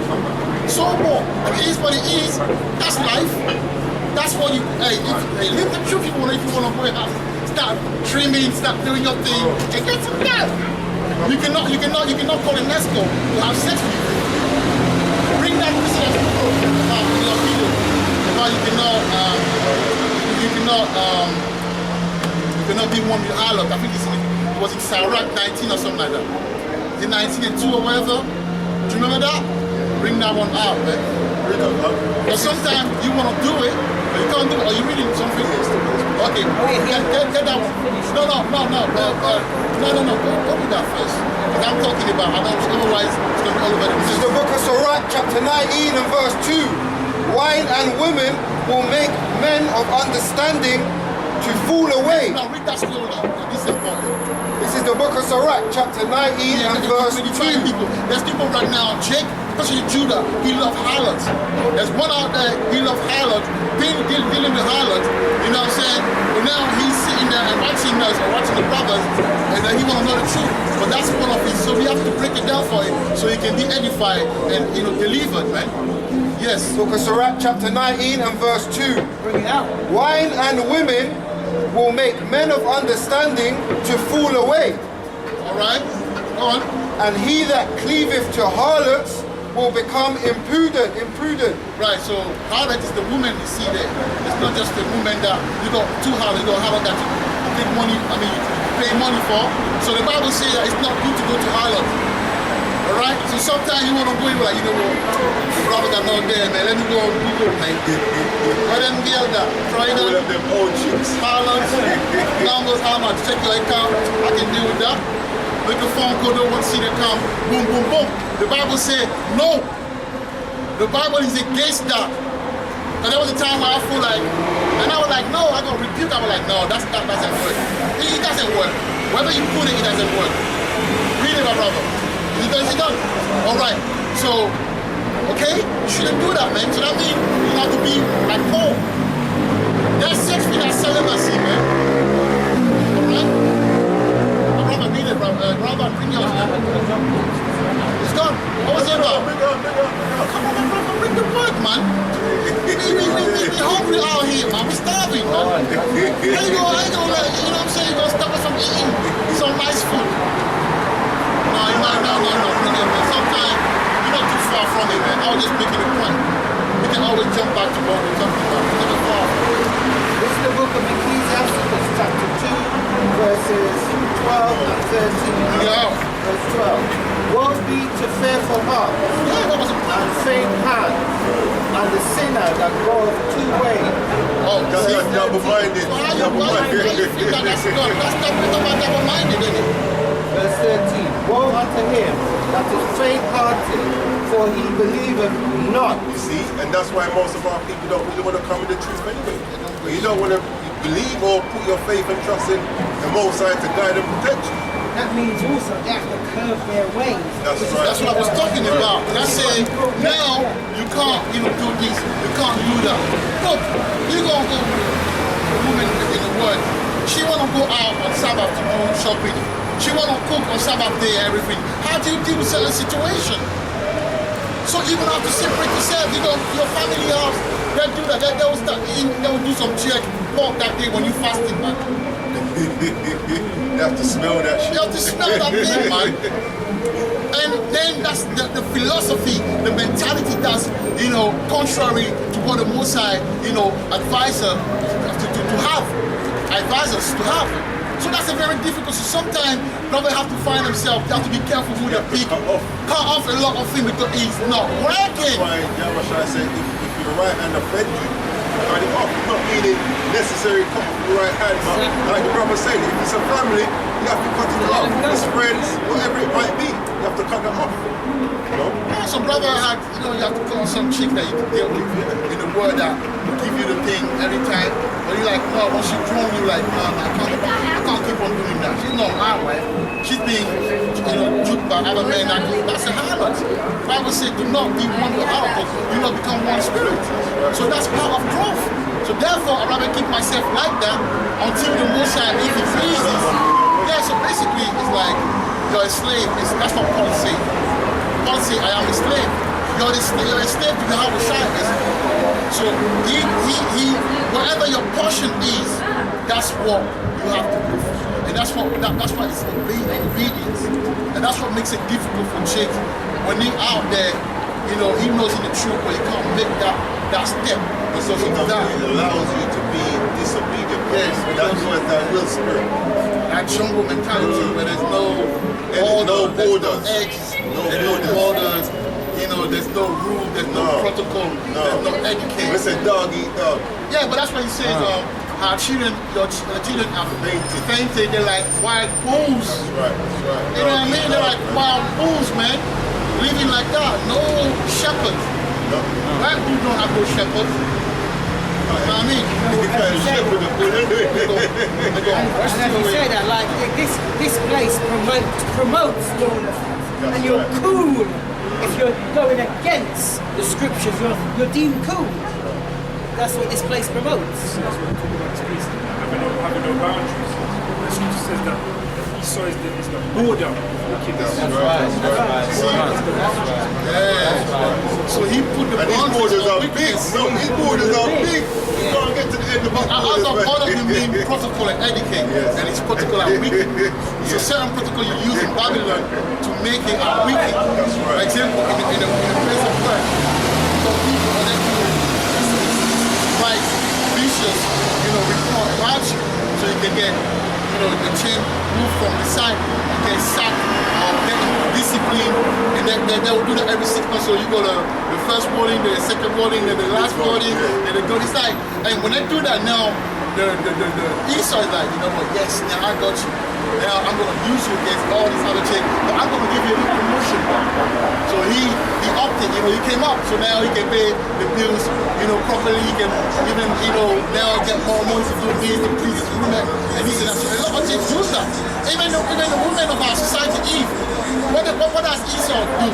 So more. I mean, it is what it is. That's life. That's what you. Hey, live the truth. If you want to go out, start trimming, start doing your thing, and get some that. You cannot call an escort to have sex with you. Bring that person as you cannot be one with Allah. I think it was in Sirach 19 or something like that. Is it 19 and 2 or whatever? Do you remember that? Bring that one out, man. But sometimes you want to do it, but you can't do it. Are you reading something? Okay, get that one. No. Go with that first. Because I'm talking about, otherwise it's going to be all over the This is the book of Sirach, chapter 19 and verse 2. Wine and women will make men of understanding to fall away. Now read that slowly. This is important. This is the book of Sirach, chapter 19 and verse 2. There's people right now, Jake, especially Judah, he loves harlots. There's one out there, he loves harlots, dealing with harlots, you know what I'm saying? But now he's sitting there and watching us or watching the brothers, and then he wants to know the truth. But that's one of his, so we have to break it down for him so he can be edified and, you know, delivered, man. Yes. Book of Sirach, chapter 19 and verse 2. Bring it out. Wine and women will make men of understanding to fall away. Alright, go on. And he that cleaveth to harlots will become imprudent. Right, so harlot is the woman you see there. It's not just the woman that you got two harlots, you got harlot that you take money, you pay money for. So the Bible says that it's not good to go to harlot. Alright? So sometimes you want to go, you're like, you know what, the brothers are not there, man. Let me go on Google, man. Or them girl that try All of them old chicks. harlots, numbers, how much, check your account, I can deal with that. Make a phone call, don't want to see the account, boom, boom, boom. The Bible said, no. The Bible is against that. And there was a time where I feel like, and I was like, no, I got rebuked. I was like, no, that doesn't work. It doesn't work. Wherever you put it, it doesn't work. Read it, my brother. It done. All right. So, okay, you shouldn't do that, man. So that means you have to be like Paul. There's sex with that celibacy, man. All right. Brother, read it, brother. Brother, bring yours. It's gone. What was it about? Come on, brother, bring the word, man. We're hungry out here, man. We're starving, man. How you gonna, you know what I'm saying? You're gonna stop us from eating some nice food. No. Sometimes you're not too far from it, man. I was just making a point. We can always jump back to what we're talking about. We're never far from it. This is the book of Ecclesiastes, chapter 2, verses 12 and 13. Yeah. Verse 12. Woe be to fearful heart and faint hand, and the sinner that goeth two ways. Oh, That's see, not double-minded. so how you think that that's God? That's double-minded, isn't it? Verse 13. Woe unto him that is faint-hearted, for he believeth not. You see, and that's why most of our people don't really want to come with the truth anyway. But you don't want to believe or put your faith and trust in the Most High to guide and protect you. That means also they have to curve their ways. That's right. That's what I was talking about. And I say, now you can't do this, you can't do that. Look, you're going to go a woman in the word. She want to go out on Sabbath to go shopping. She want to cook on Sabbath day and everything. How do you deal with certain situation? So you're going to have to separate yourself. You know, your family house, They do that. They will start eating, they will do some church pork that day when you fasting, man. You have to smell that shit. You have to smell that thing, man. And then that's the philosophy, the mentality that's, contrary to what the Most High, advise us to have. Advise us to have. So that's a very difficult. So sometimes brothers have to find themselves. They have to be careful who they pick. Cut off a lot of things because it's not working. That's why Yahweh said, if your right hand offend you, cut it off. Not meaning necessary cut off your right hand, but like the brother said, if it's a family, you have to cut it off. If it's friends, whatever it might be, you have to cut them off. Yeah, some brother had, you have to call some chick that you can deal with in the word that will give you the thing every time. But you're like, no, once she's grown, you're like, no, I can't keep on doing that. She's not my wife. She's being, duped by other men. That's a harlot. The Bible said, do not be one with her, but do not become one spirit. So that's part of growth. So therefore, I'd rather keep myself like that until the Most High, if it pleases. Yeah, so basically, it's like, you're a slave. That's what Paul said. Paul said, I am a slave. You're a slave to the Yahweh. So whatever your portion is, that's what you have to do. And that's why it's obedience. And that's what makes it difficult for chicks when they're out there, he knows in the truth, but he can't make that step. Because It allows you to be disobedient. Yes, That's what that will spirit. that jungle mentality where there's no borders. there's no edges, there's no borders, there's no rule, there's no protocol, there's no etiquette. It's a dog eat dog. Yeah, but that's what he says, our children, your children are fainted, they're like wild bulls. That's right. You know what I mean? They're like wild bulls, man. Living like that, no shepherds. Black people don't have no shepherds. You know what I mean? As you say that, like this place promotes lawlessness, and you're cool if you're going against the scriptures. You're deemed cool. That's what this place promotes. That's what we're talking about this place. Having no boundaries. The scripture says that Esau is the border of wickedness. So he put the And these borders are big. No, these borders are big. You can't get to the end of the Out of borders. all of them mean protocol and etiquette, and it's protocol and wicked. So certain protocol you use in Babylon to make it a wicked. For example, in a place of work, some people when they do right, vicious, report about you, so you can get, the chain moved from the side, you get sacked or get disciplined, and then they will do that every 6 months. So you go to the first warning, the second warning, then the last warning, then they go this side. And when they do that now, the Esau is like, you know what, yes, now I got you. Now I'm going to use you against all these other chicks, but I'm going to give you a little promotion. So he opted, he came up, so now he can pay the bills, properly. He can even, now get more money to do this, to please his women, and this and that. So a lot of chicks do that. Even the women of our society, Eve, what does Esau do?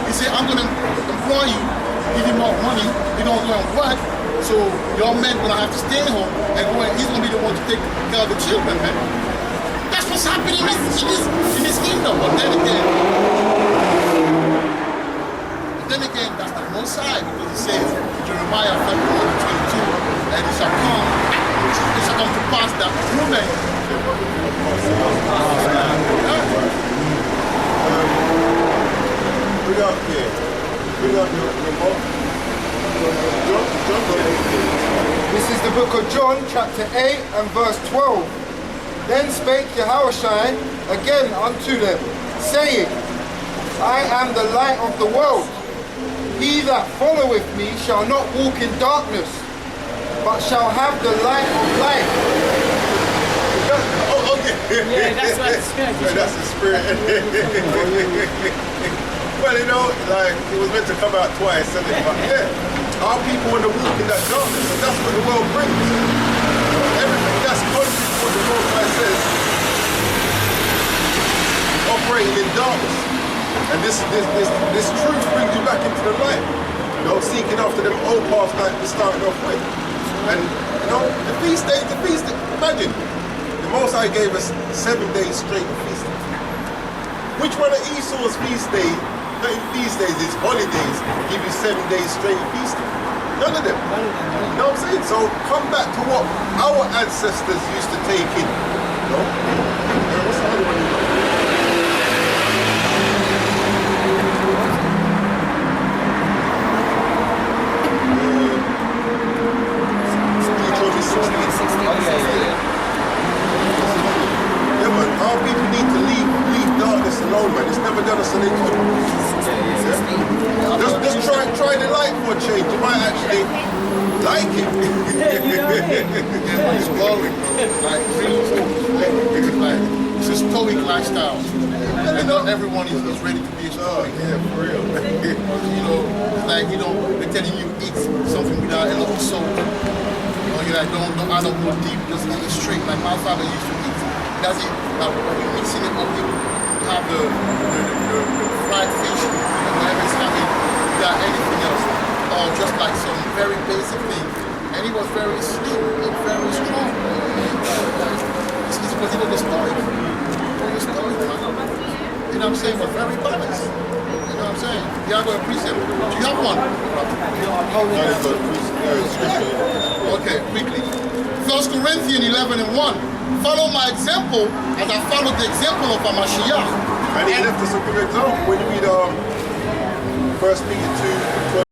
He said, I'm going to employ you, give you more money, you don't go and work, so your men going to have to stay home, and he's going to be the one to take care of the children, man. That's what's happening in this kingdom. But then again, that's the Most High, because it says Jeremiah 31:22, and it shall come to pass that women. This is the book of John, chapter 8 and verse 12. Then spake Yahushua again unto them, saying, I am the light of the world. He that followeth me shall not walk in darkness, but shall have the light of life. Yeah, that's what it's That's the spirit. Well, it was meant to come out twice, but our people want to walk in that darkness, and that's what the world brings. Everything that's contrary to what the Most High says, operating in darkness. And this truth brings you back into the light. Seeking after them old paths like we started off with. And the feast days, imagine, the Most High gave us 7 days straight of feasting. Which one of Esau's feast days, not feast days, is holidays, give you 7 days straight of feasting? None of them. You know what I'm saying? So come back to what our ancestors used to take in. You know? What's the other one you got? Yeah, man, our people need to leave darkness alone, man. It's never done us any good. Just try the light for a change. You might actually like it. It's boring, bro. Like, it's a stoic lifestyle. And not everyone is ready to be a stoic. Yeah, for real. You know, it's like, you know, they're telling you eat something without a lot of salt. You know, you're like, don't add up more deep, just eat it straight. Like my father used to eat. That's it. Like, when you're mixing it up, you have the fried fish, and whatever it's having, without anything else. Or just like some very basic thing. And he was very slim and very strong. It's because he was a stoic. Very stoic, man. You know what I'm saying? But very balanced. You know what I'm saying? Yeah, I got a precept. Do you have one? Okay, quickly. 1 Corinthians 11 and 1. Follow my example as I followed the example of Mashiach. And he left us a good example when you read 1 Peter 2.